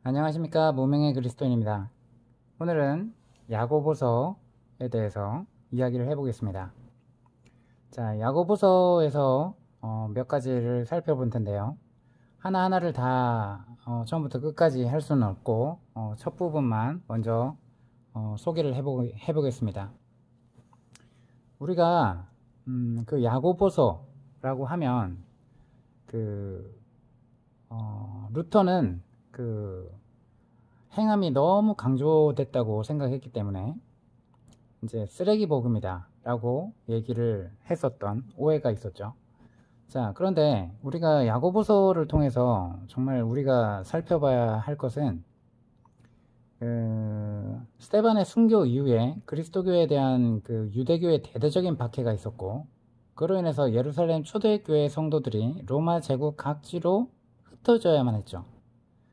안녕하십니까. 무명의 그리스도인입니다. 오늘은 야고보서에 대해서 이야기를 해보겠습니다. 자, 야고보서에서 몇 가지를 살펴볼 텐데요. 하나하나를 다 처음부터 끝까지 할 수는 없고 첫 부분만 먼저 소개를 해보겠습니다. 우리가 그 야고보서라고 하면 루터는 행함이 너무 강조됐다고 생각했기 때문에 이제 쓰레기 복음이다 라고 얘기를 했었던 오해가 있었죠. 자, 그런데 우리가 야고보서를 통해서 정말 우리가 살펴봐야 할 것은 스데반의 순교 이후에 그리스도교에 대한 유대교의 대대적인 박해가 있었고, 그로 인해서 예루살렘 초대교회 성도들이 로마 제국 각지로 흩어져야만 했죠.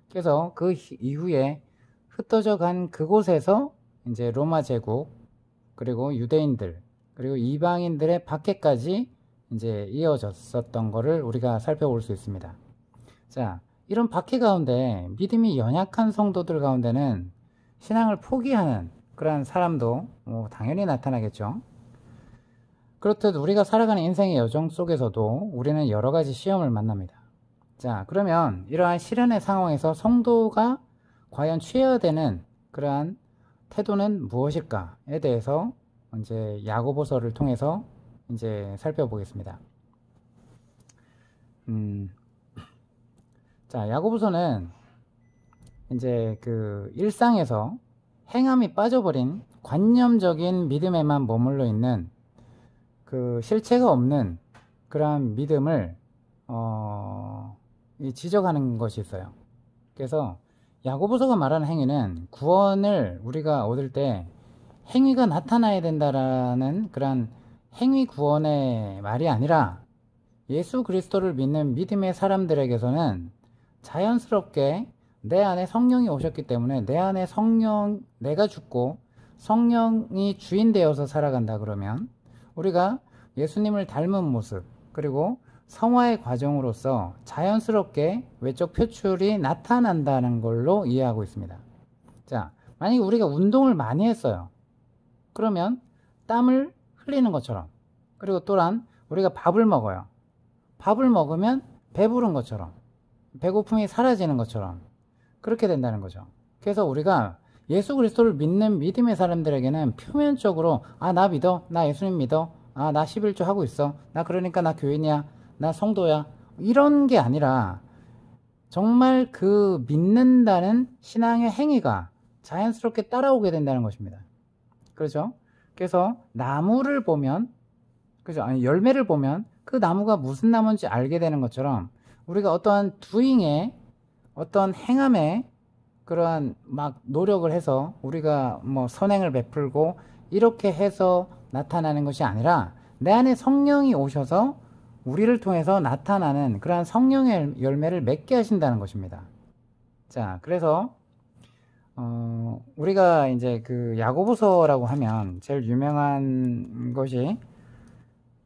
그래서 그 이후에 흩어져 간 그곳에서 이제 로마 제국, 그리고 유대인들, 그리고 이방인들의 박해까지 이제 이어졌었던 것을 우리가 살펴볼 수 있습니다. 자, 이런 박해 가운데 믿음이 연약한 성도들 가운데는 신앙을 포기하는 그러한 사람도 당연히 나타나겠죠. 그렇듯 우리가 살아가는 인생의 여정 속에서도 우리는 여러 가지 시험을 만납니다. 자, 그러면 이러한 시련의 상황에서 성도가 과연 취해야 되는 그러한 태도는 무엇일까에 대해서 이제 야고보서를 통해서 이제 살펴보겠습니다. 자, 야고보서는 이제 일상에서 행함이 빠져버린 관념적인 믿음에만 머물러 있는 실체가 없는 그러한 믿음을 지적하는 것이 있어요. 그래서 야고보서가 말하는 행위는 구원을 우리가 얻을 때 행위가 나타나야 된다라는 그런 행위 구원의 말이 아니라 예수 그리스도를 믿는 믿음의 사람들에게서는 자연스럽게 내 안에 성령이 오셨기 때문에 내 안에 내가 죽고 성령이 주인 되어서 살아간다 그러면 우리가 예수님을 닮은 모습, 그리고 성화의 과정으로서 자연스럽게 외적 표출이 나타난다는 걸로 이해하고 있습니다. 자, 만약에 우리가 운동을 많이 했어요. 그러면 땀을 흘리는 것처럼, 그리고 또한 우리가 밥을 먹어요. 밥을 먹으면 배부른 것처럼, 배고픔이 사라지는 것처럼 그렇게 된다는 거죠. 그래서 우리가 예수 그리스도를 믿는 믿음의 사람들에게는 표면적으로 나 믿어, 나 예수님 믿어, 나 11조 하고 있어, 나 그러니까 나 교인이야, 나 성도야, 이런 게 아니라 정말 믿는다는 신앙의 행위가 자연스럽게 따라오게 된다는 것입니다. 그렇죠? 그래서 나무를 보면, 그죠? 아니, 열매를 보면 그 나무가 무슨 나무인지 알게 되는 것처럼 우리가 어떠한 doing에, 어떤 행함에 그러한 노력을 해서 우리가 선행을 베풀고 이렇게 해서 나타나는 것이 아니라 내 안에 성령이 오셔서 우리를 통해서 나타나는 그러한 성령의 열매를 맺게 하신다는 것입니다. 자, 그래서 우리가 이제 야고보서라고 하면 제일 유명한 것이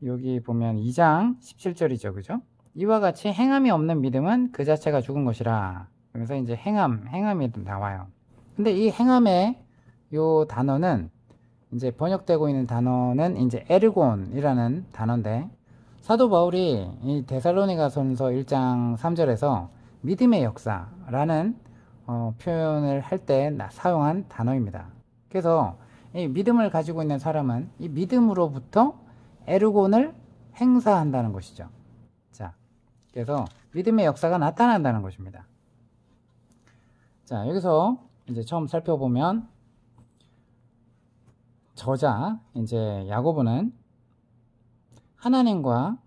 여기 보면 2장 17절이죠. 그죠? 이와 같이 행함이 없는 믿음은 그 자체가 죽은 것이라. 그래서 이제 행함이 나와요. 근데 이 행함의 요 단어는 이제 번역되고 있는 단어는 이제 에르곤이라는 단어인데, 사도 바울이 이 데살로니가전서 1장 3절에서 믿음의 역사라는 표현을 할 때 사용한 단어입니다. 그래서 이 믿음을 가지고 있는 사람은 이 믿음으로부터 에르곤을 행사한다는 것이죠. 자, 그래서 믿음의 역사가 나타난다는 것입니다. 자, 여기서 이제 처음 살펴보면 저자 이제 야고보는 하나님과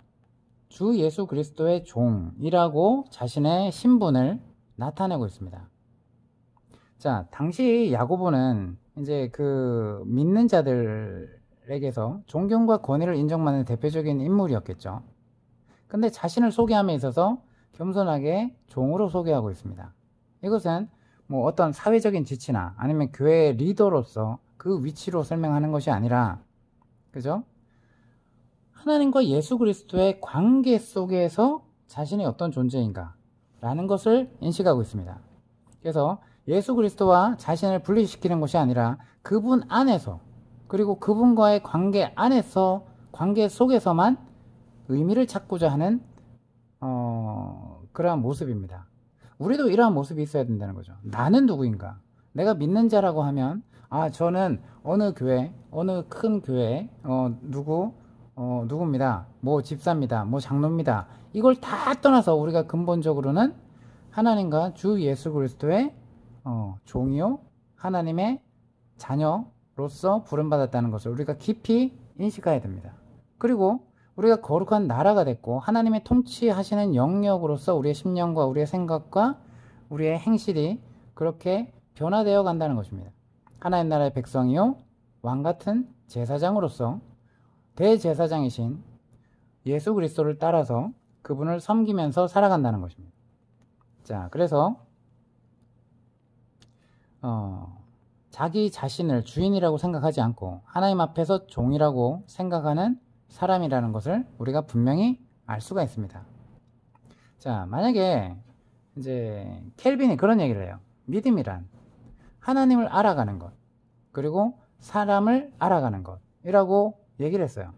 주 예수 그리스도의 종이라고 자신의 신분을 나타내고 있습니다. 자, 당시 야고보는 이제 믿는 자들에게서 존경과 권위를 인정받는 대표적인 인물이었겠죠. 근데 자신을 소개함에 있어서 겸손하게 종으로 소개하고 있습니다. 이것은 어떤 사회적인 지치나 아니면 교회 리더로서 그 위치로 설명하는 것이 아니라, 그죠? 하나님과 예수 그리스도의 관계 속에서 자신이 어떤 존재인가 라는 것을 인식하고 있습니다. 그래서 예수 그리스도와 자신을 분리시키는 것이 아니라 그분 안에서, 그리고 그분과의 관계 안에서, 관계 속에서만 의미를 찾고자 하는 그러한 모습입니다. 우리도 이러한 모습이 있어야 된다는 거죠. 나는 누구인가? 내가 믿는 자라고 하면, 저는 어느 교회, 어느 큰 교회 누구입니다. 뭐 집사입니다. 뭐 장로입니다. 이걸 다 떠나서 우리가 근본적으로는 하나님과 주 예수 그리스도의 종이요, 하나님의 자녀로서 부름받았다는 것을 우리가 깊이 인식해야 됩니다. 그리고 우리가 거룩한 나라가 됐고 하나님의 통치하시는 영역으로서 우리의 심령과 우리의 생각과 우리의 행실이 그렇게 변화되어 간다는 것입니다. 하나님 나라의 백성이요, 왕같은 제사장으로서 대제사장이신 예수 그리스도를 따라서 그분을 섬기면서 살아간다는 것입니다. 자, 그래서 자기 자신을 주인이라고 생각하지 않고 하나님 앞에서 종이라고 생각하는 사람이라는 것을 우리가 분명히 알 수가 있습니다. 자, 만약에 이제 켈빈이 그런 얘기를 해요. 믿음이란 하나님을 알아가는 것, 그리고 사람을 알아가는 것이라고 얘기를 했어요.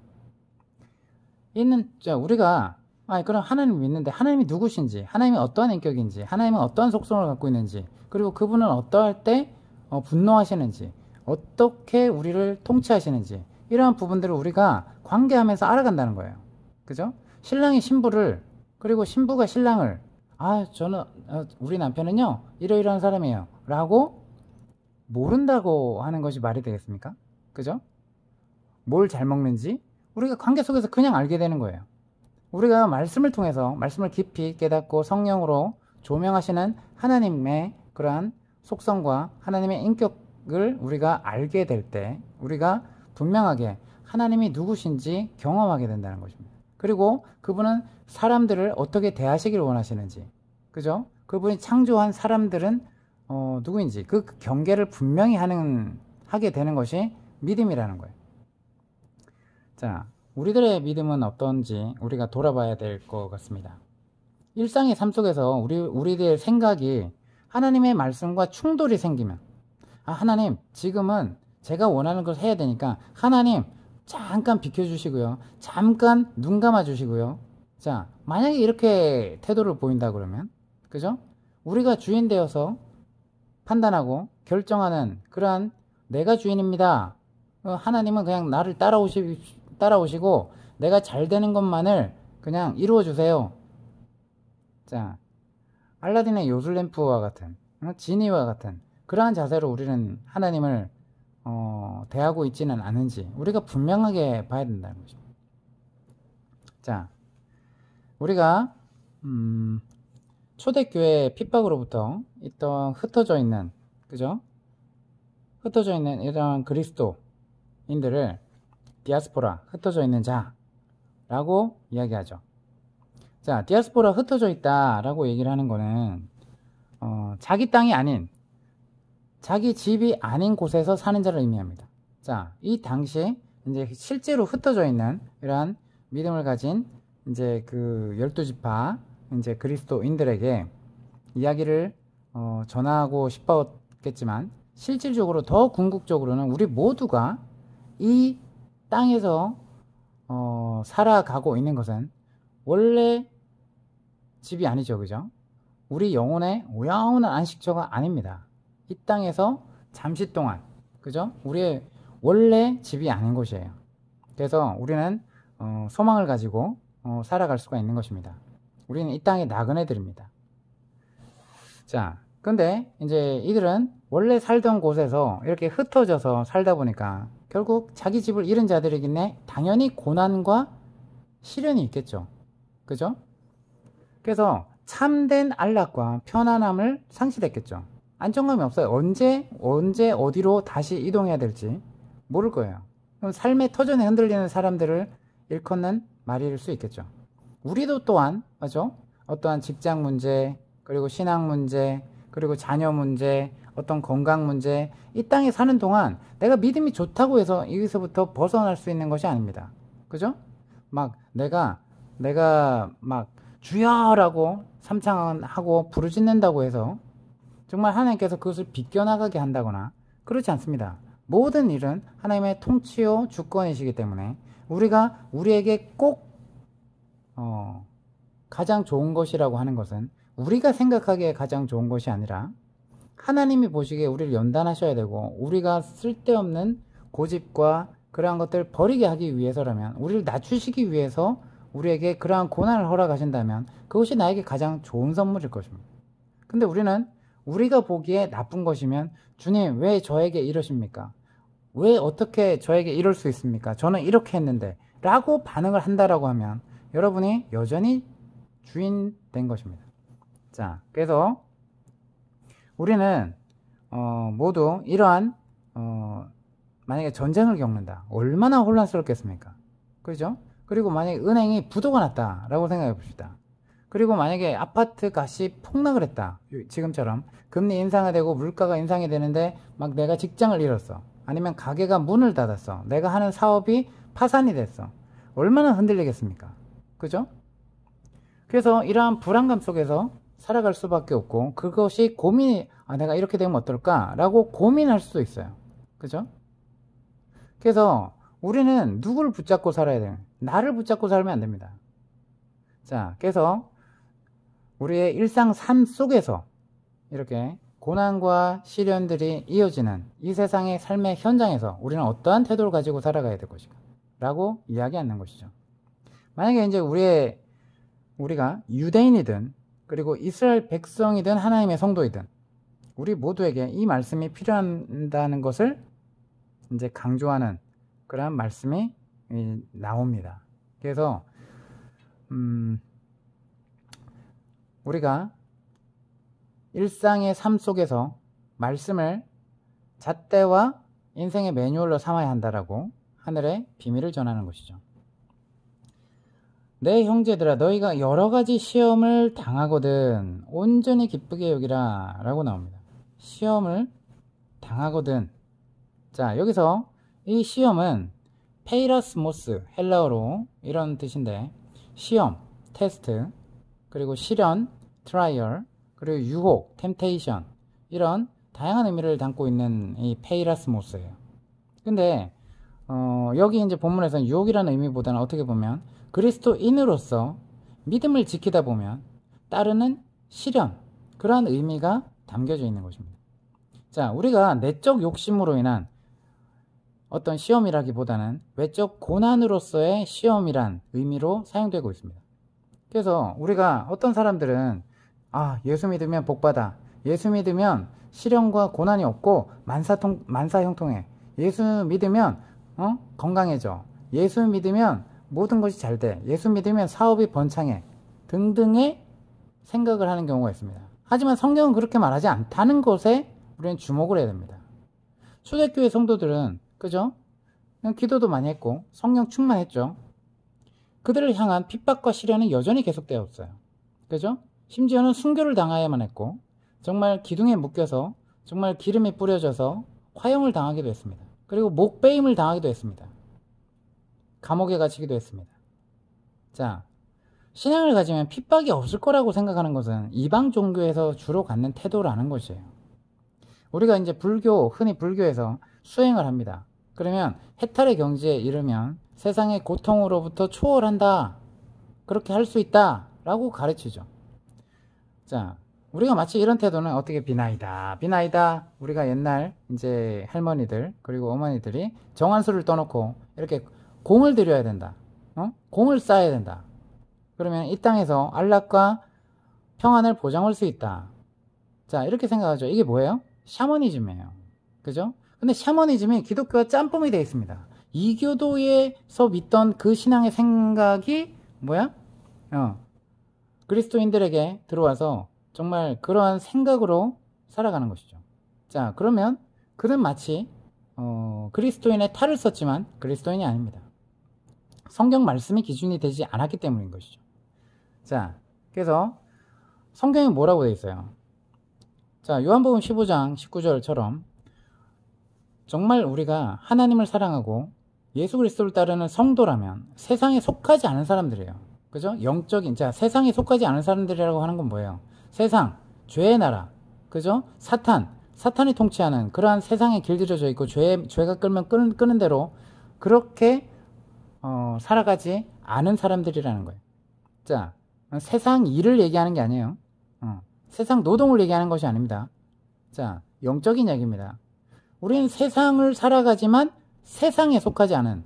우리가 그럼 하나님을 믿는데 하나님이 누구신지, 하나님이 어떠한 인격인지, 하나님은 어떠한 속성을 갖고 있는지, 그리고 그분은 어떠할 때 분노하시는지, 어떻게 우리를 통치하시는지, 이러한 부분들을 우리가 관계하면서 알아간다는 거예요. 그죠? 신랑이 신부를, 그리고 신부가 신랑을, 우리 남편은요 이러이러한 사람이에요 라고 모른다고 하는 것이 말이 되겠습니까? 그죠? 뭘 잘 먹는지 우리가 관계 속에서 그냥 알게 되는 거예요. 우리가 말씀을 통해서 말씀을 깊이 깨닫고 성령으로 조명하시는 하나님의 그러한 속성과 하나님의 인격을 우리가 알게 될 때 우리가 분명하게 하나님이 누구신지 경험하게 된다는 것입니다. 그리고 그분은 사람들을 어떻게 대하시길 원하시는지, 그죠? 그분이 창조한 사람들은 누구인지 그 경계를 분명히 하게 되는 것이 믿음이라는 거예요. 자, 우리들의 믿음은 어떤지 우리가 돌아봐야 될 것 같습니다. 일상의 삶 속에서 우리들의 생각이 하나님의 말씀과 충돌이 생기면, 하나님 지금은 제가 원하는 걸 해야 되니까 하나님 잠깐 비켜주시고요, 잠깐 눈 감아주시고요. 자, 만약에 이렇게 태도를 보인다 그러면, 그죠? 우리가 주인 되어서 판단하고 결정하는 그러한 내가 주인입니다, 하나님은 그냥 나를 따라오시고 내가 잘 되는 것만을 그냥 이루어주세요. 자, 알라딘의 요술램프와 같은, 지니와 같은 그러한 자세로 우리는 하나님을 대하고 있지는 않은지 우리가 분명하게 봐야 된다는 것입니다. 자, 우리가 초대교회 핍박으로부터 있던 흩어져 있는, 그죠? 흩어져 있는 이런 그리스도인들을 디아스포라, 흩어져 있는 자라고 이야기하죠. 자, 디아스포라, 흩어져 있다라고 얘기를 하는 거는 자기 땅이 아닌, 자기 집이 아닌 곳에서 사는 자를 의미합니다. 자, 이 당시에 이제 실제로 흩어져 있는 이러한 믿음을 가진 이제 그 12지파 이제 그리스도인들에게 이야기를 전하고 싶었겠지만, 실질적으로 더 궁극적으로는 우리 모두가 이 땅에서 살아가고 있는 것은 원래 집이 아니죠, 그죠? 우리 영혼의 영원한 안식처가 아닙니다. 이 땅에서 잠시 동안, 그죠? 우리의 원래 집이 아닌 곳이에요. 그래서 우리는 소망을 가지고 살아갈 수가 있는 것입니다. 우리는 이 땅의 나그네들입니다. 자, 근데 이제 이들은 원래 살던 곳에서 이렇게 흩어져서 살다 보니까 결국 자기 집을 잃은 자들이겠네, 당연히 고난과 시련이 있겠죠, 그죠? 그래서 참된 안락과 편안함을 상실했겠죠. 안정감이 없어요. 언제 어디로 다시 이동해야 될지 모를 거예요. 그럼 삶의 터전에 흔들리는 사람들을 일컫는 말일 수 있겠죠. 우리도 또한, 맞죠? 어떠한 직장 문제, 그리고 신앙 문제, 그리고 자녀 문제, 어떤 건강 문제, 이 땅에 사는 동안 내가 믿음이 좋다고 해서 여기서부터 벗어날 수 있는 것이 아닙니다. 그죠? 막 내가 막 주여라고 삼창하고 부르짖는다고 해서 정말 하나님께서 그것을 비껴나가게 한다거나 그렇지 않습니다. 모든 일은 하나님의 통치요 주권이시기 때문에 우리가 우리에게 꼭 가장 좋은 것이라고 하는 것은 우리가 생각하기에 가장 좋은 것이 아니라 하나님이 보시기에 우리를 연단하셔야 되고 우리가 쓸데없는 고집과 그러한 것들을 버리게 하기 위해서라면, 우리를 낮추시기 위해서 우리에게 그러한 고난을 허락하신다면 그것이 나에게 가장 좋은 선물일 것입니다. 근데 우리는 우리가 보기에 나쁜 것이면 주님 왜 저에게 이러십니까? 왜 어떻게 저에게 이럴 수 있습니까? 저는 이렇게 했는데 라고 반응을 한다라고 하면 여러분이 여전히 주인 된 것입니다. 자, 그래서 우리는 모두 이러한 만약에 전쟁을 겪는다. 얼마나 혼란스럽겠습니까? 그죠? 그리고 만약에 은행이 부도가 났다 라고 생각해 봅시다. 그리고 만약에 아파트 값이 폭락을 했다. 지금처럼 금리 인상이 되고 물가가 인상이 되는데 막 내가 직장을 잃었어. 아니면 가게가 문을 닫았어. 내가 하는 사업이 파산이 됐어. 얼마나 흔들리겠습니까? 그죠? 그래서 이러한 불안감 속에서 살아갈 수밖에 없고 그것이 고민이 내가 이렇게 되면 어떨까? 라고 고민할 수도 있어요. 그죠? 그래서 우리는 누구를 붙잡고 살아야 돼요? 나를 붙잡고 살면 안 됩니다. 자, 그래서 우리의 일상 삶 속에서 이렇게 고난과 시련들이 이어지는 이 세상의 삶의 현장에서 우리는 어떠한 태도를 가지고 살아가야 될 것인가? 라고 이야기하는 것이죠. 만약에 이제 우리가 유대인이든 그리고 이스라엘 백성이든 하나님의 성도이든 우리 모두에게 이 말씀이 필요하다는 것을 이제 강조하는 그러한 말씀이 나옵니다. 그래서 우리가 일상의 삶 속에서 말씀을 잣대와 인생의 매뉴얼로 삼아야 한다라고 하늘의 비밀을 전하는 것이죠. 내 형제들아 너희가 여러가지 시험을 당하거든 온전히 기쁘게 여기라 라고 나옵니다. 시험을 당하거든. 자, 여기서 이 시험은 페이라스모스, 헬라어로 이런 뜻인데 시험, 테스트, 그리고 시련, 트라이얼, 그리고 유혹, 템테이션, 이런 다양한 의미를 담고 있는 이 페이라스모스예요. 근데 여기 이제 본문에서는 유혹이라는 의미보다는 어떻게 보면 그리스도인으로서 믿음을 지키다 보면 따르는 시련, 그러한 의미가 담겨져 있는 것입니다. 자, 우리가 내적 욕심으로 인한 어떤 시험이라기보다는 외적 고난으로서의 시험이란 의미로 사용되고 있습니다. 그래서 우리가 어떤 사람들은 예수 믿으면 복받아, 예수 믿으면 시련과 고난이 없고 만사형통해, 예수 믿으면 건강해져, 예수 믿으면 모든 것이 잘 돼, 예수 믿으면 사업이 번창해 등등의 생각을 하는 경우가 있습니다. 하지만 성경은 그렇게 말하지 않다는 것에 우리는 주목을 해야 됩니다. 초대교회 성도들은 그죠? 그냥 기도도 많이 했고 성령 충만했죠. 그들을 향한 핍박과 시련은 여전히 계속되었어요. 그죠? 심지어는 순교를 당해야만 했고 정말 기둥에 묶여서 정말 기름이 뿌려져서 화형을 당하기도 했습니다. 그리고 목베임을 당하기도 했습니다. 감옥에 갇히기도 했습니다. 자, 신앙을 가지면 핍박이 없을 거라고 생각하는 것은 이방 종교에서 주로 갖는 태도라는 것이에요. 우리가 이제 흔히 불교에서 수행을 합니다. 그러면 해탈의 경지에 이르면 세상의 고통으로부터 초월한다, 그렇게 할 수 있다 라고 가르치죠. 자, 우리가 마치 이런 태도는 어떻게 비나이다 우리가 옛날 이제 할머니들 그리고 어머니들이 정한수를 떠놓고 이렇게 공을 들여야 된다, 공을 쌓아야 된다, 그러면 이 땅에서 안락과 평안을 보장할 수 있다. 자, 이렇게 생각하죠. 이게 뭐예요? 샤머니즘이에요. 그죠? 근데 샤머니즘이 기독교와 짬뽕이 되어 있습니다. 이교도에서 믿던 그 신앙의 생각이 뭐야? 그리스도인들에게 들어와서 정말 그러한 생각으로 살아가는 것이죠. 자, 그러면 그는 마치 그리스도인의 탈을 썼지만 그리스도인이 아닙니다. 성경 말씀이 기준이 되지 않았기 때문인 것이죠. 자, 그래서 성경이 뭐라고 되어 있어요? 자, 요한복음 15장 19절처럼 정말 우리가 하나님을 사랑하고 예수 그리스도를 따르는 성도라면 세상에 속하지 않은 사람들이에요. 그죠? 영적인, 자, 세상에 속하지 않은 사람들이라고 하는 건 뭐예요? 세상, 죄의 나라, 그죠? 사탄이 통치하는 그러한 세상에 길들여져 있고 죄가 끌면 끄는 대로 그렇게 살아가지 않은 사람들이라는 거예요. 자, 세상 일을 얘기하는 게 아니에요. 세상 노동을 얘기하는 것이 아닙니다. 자, 영적인 얘기입니다. 우리는 세상을 살아가지만 세상에 속하지 않은,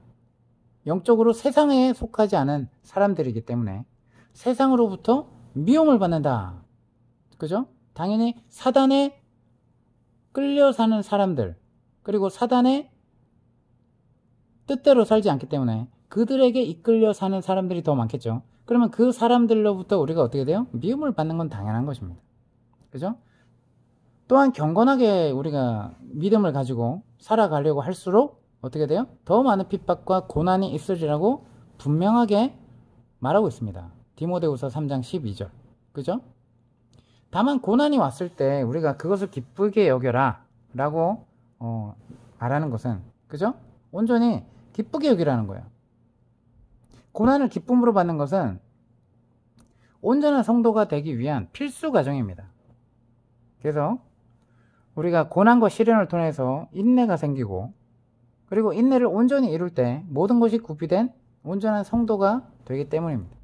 영적으로 세상에 속하지 않은 사람들이기 때문에 세상으로부터 미움을 받는다. 그죠? 당연히 사단에 끌려 사는 사람들, 그리고 사단의 뜻대로 살지 않기 때문에 그들에게 이끌려 사는 사람들이 더 많겠죠. 그러면 그 사람들로부터 우리가 어떻게 돼요? 미움을 받는 건 당연한 것입니다. 그죠? 또한 경건하게 우리가 믿음을 가지고 살아가려고 할수록 어떻게 돼요? 더 많은 핍박과 고난이 있으리라고 분명하게 말하고 있습니다. 디모데후서 3장 12절. 그죠? 다만 고난이 왔을 때 우리가 그것을 기쁘게 여겨라 라고 말하는 것은, 그죠? 온전히 기쁘게 여기라는 거예요. 고난을 기쁨으로 받는 것은 온전한 성도가 되기 위한 필수 과정입니다. 그래서 우리가 고난과 시련을 통해서 인내가 생기고, 그리고 인내를 온전히 이룰 때 모든 것이 구비된 온전한 성도가 되기 때문입니다.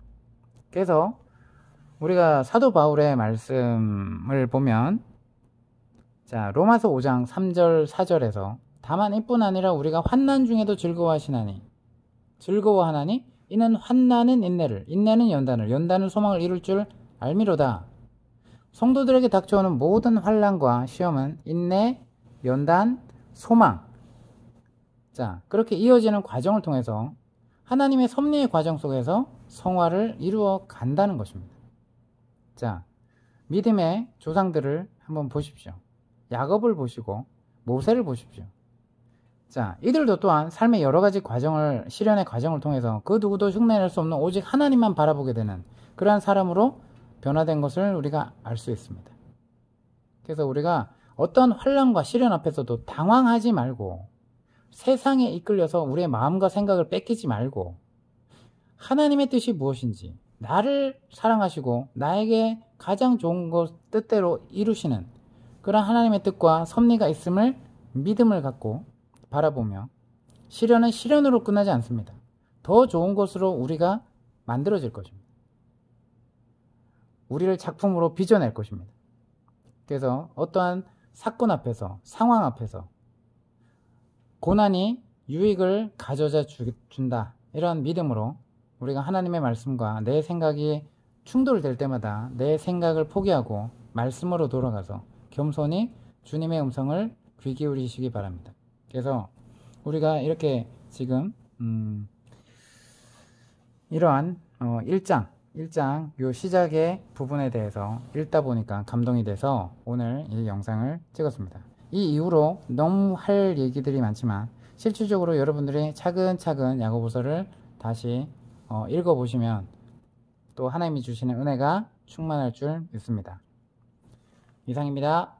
그래서 우리가 사도 바울의 말씀을 보면, 자, 로마서 5장 3절 4절에서 다만 이뿐 아니라 우리가 환난 중에도 즐거워하나니 이는 환난은 인내를, 인내는 연단을, 연단은 소망을 이룰 줄 알미로다. 성도들에게 닥쳐오는 모든 환난과 시험은 인내, 연단, 소망, 자, 그렇게 이어지는 과정을 통해서 하나님의 섭리의 과정 속에서 성화를 이루어 간다는 것입니다. 자, 믿음의 조상들을 한번 보십시오. 야곱을 보시고 모세를 보십시오. 자, 이들도 또한 삶의 여러 가지 과정을, 시련의 과정을 통해서 그 누구도 흉내낼 수 없는 오직 하나님만 바라보게 되는 그러한 사람으로 변화된 것을 우리가 알 수 있습니다. 그래서 우리가 어떤 환난과 시련 앞에서도 당황하지 말고, 세상에 이끌려서 우리의 마음과 생각을 뺏기지 말고, 하나님의 뜻이 무엇인지, 나를 사랑하시고 나에게 가장 좋은 것 뜻대로 이루시는 그런 하나님의 뜻과 섭리가 있음을 믿음을 갖고 바라보며, 시련은 시련으로 끝나지 않습니다. 더 좋은 것으로 우리가 만들어질 것입니다. 우리를 작품으로 빚어낼 것입니다. 그래서 어떠한 사건 앞에서, 상황 앞에서 고난이 유익을 가져다 준다, 이런 믿음으로 우리가 하나님의 말씀과 내 생각이 충돌될 때마다 내 생각을 포기하고 말씀으로 돌아가서 겸손히 주님의 음성을 귀 기울이시기 바랍니다. 그래서 우리가 이렇게 지금 이러한 1장 요 시작의 부분에 대해서 읽다 보니까 감동이 돼서 오늘 이 영상을 찍었습니다. 이 이후로 너무 할 얘기들이 많지만 실질적으로 여러분들이 차근차근 야고보서를 다시 읽어보시면 또 하나님이 주시는 은혜가 충만할 줄 믿습니다. 이상입니다.